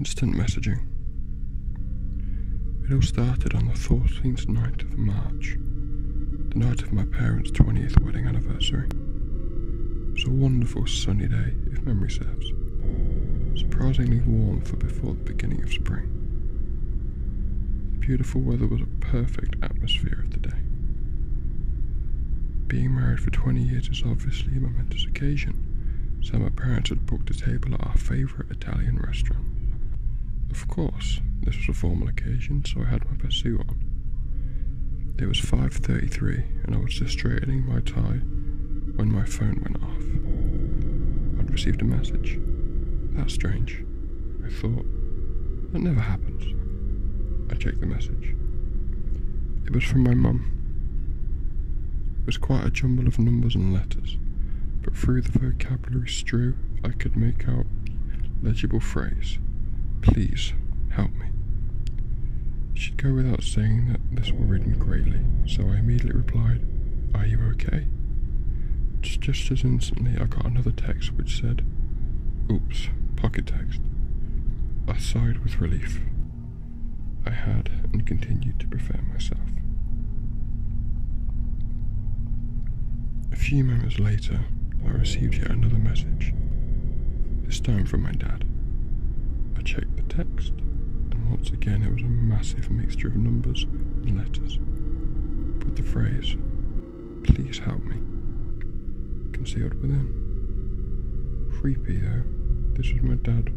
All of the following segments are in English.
Instant messaging. It all started on the 14th night of March, the night of my parents' 20th wedding anniversary. It was a wonderful sunny day, if memory serves. Surprisingly warm for before the beginning of spring. The beautiful weather was a perfect atmosphere of the day. Being married for 20 years is obviously a momentous occasion, so my parents had booked a table at our favourite Italian restaurant. Of course, this was a formal occasion, so I had my best suit on. It was 5:33 and I was just straightening my tie when my phone went off. I'd received a message. That's strange, I thought. That never happens. I checked the message. It was from my mum. It was quite a jumble of numbers and letters, but through the vocabulary strew I could make out legible phrase. Please, help me. She'd go without saying that this worried me greatly, so I immediately replied, "Are you okay?" Just as instantly I got another text which said, "Oops, pocket text." I sighed with relief. I had and continued to prepare myself. A few moments later, I received yet another message, this time from my dad. I checked the text, and once again it was a massive mixture of numbers and letters, with the phrase, "Please help me," concealed within. Creepy though, this was my dad.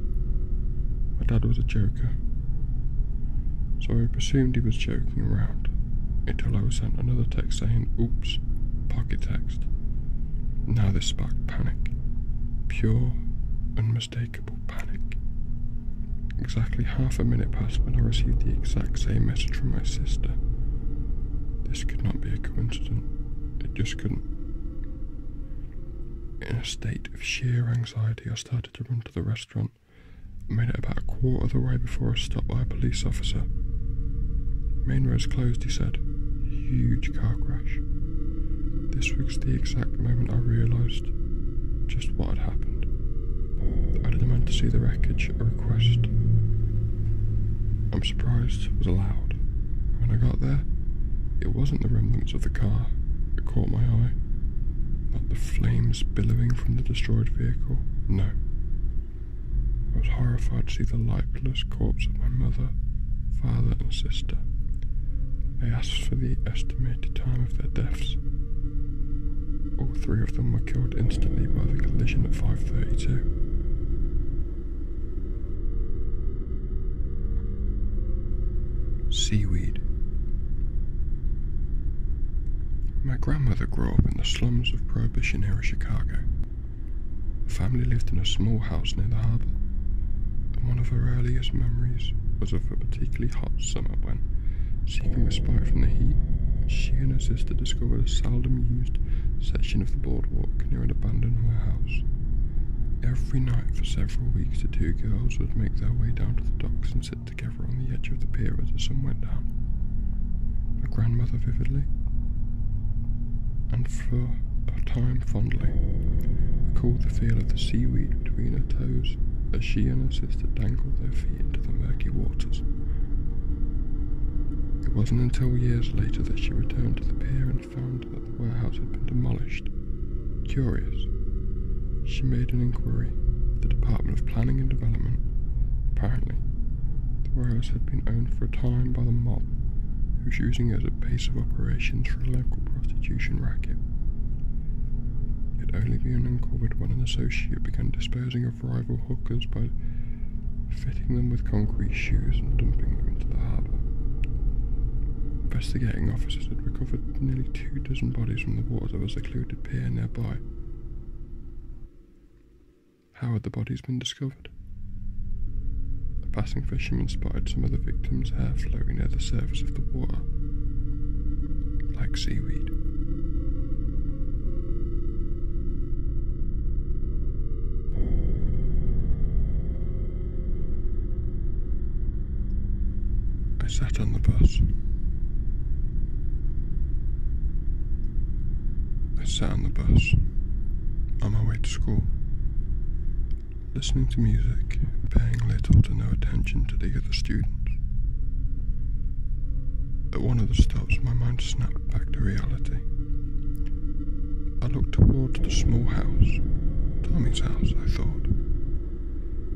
My dad was a joker, so I presumed he was joking around, until I was sent another text saying, "Oops, pocket text." Now this sparked panic. Pure, unmistakable panic. Exactly half a minute passed when I received the exact same message from my sister. This could not be a coincidence. It just couldn't. In a state of sheer anxiety, I started to run to the restaurant. I made it about a quarter of the way before I was stopped by a police officer. "Main road's closed," he said. Huge car crash. This was the exact moment I realised just what had happened. I had a demand to see the wreckage, a request I'm surprised was allowed. When I got there, it wasn't the remnants of the car that caught my eye. Not the flames billowing from the destroyed vehicle, no. I was horrified to see the lifeless corpse of my mother, father and sister. I asked for the estimated time of their deaths. All three of them were killed instantly by the collision at 5:32. Seaweed. My grandmother grew up in the slums of Prohibition era Chicago. The family lived in a small house near the harbour, and one of her earliest memories was of a particularly hot summer when, seeking respite from the heat, she and her sister discovered a seldom used section of the boardwalk near an abandoned warehouse. Every night for several weeks the two girls would make their way down to the docks and sit together on the edge of the pier as the sun went down. My grandmother vividly, and for a time fondly, recalled the feel of the seaweed between her toes as she and her sister dangled their feet into the murky waters. It wasn't until years later that she returned to the pier and found that the warehouse had been demolished. Curious, she made an inquiry with the Department of Planning and Development. Apparently, the warehouse had been owned for a time by the mob, who was using it as a base of operations for a local prostitution racket. It had only been uncovered when an associate began disposing of rival hookers by fitting them with concrete shoes and dumping them into the harbour. Investigating officers had recovered nearly 24 bodies from the waters of a secluded pier nearby. How had the bodies been discovered? A passing fisherman spotted some of the victims' hair floating near the surface of the water, like seaweed. I sat on the bus. On my way to school, listening to music, paying little to no attention custody of the students. At one of the stops, my mind snapped back to reality. I looked towards the small house, Tommy's house, I thought.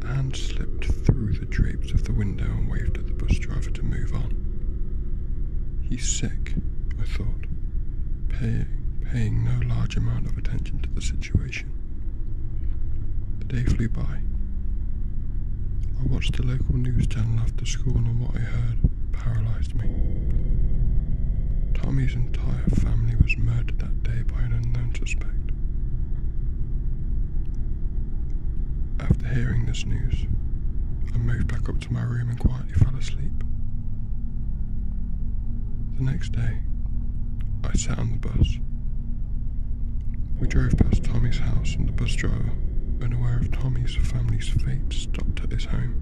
A hand slipped through the drapes of the window and waved at the bus driver to move on. He's sick, I thought, paying no large amount of attention to the situation. The day flew by. I watched the local news channel after school, and what I heard paralysed me. Tommy's entire family was murdered that day by an unknown suspect. After hearing this news, I moved back up to my room and quietly fell asleep. The next day, I sat on the bus. We drove past Tommy's house, and the bus driver, unaware of Tommy's family's fate, stopped at his home.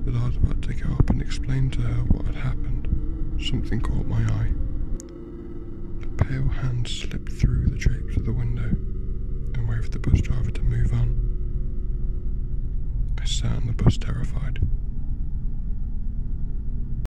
As I was about to get up and explain to her what had happened, something caught my eye. A pale hand slipped through the drapes of the window and waved the bus driver to move on. I sat on the bus terrified.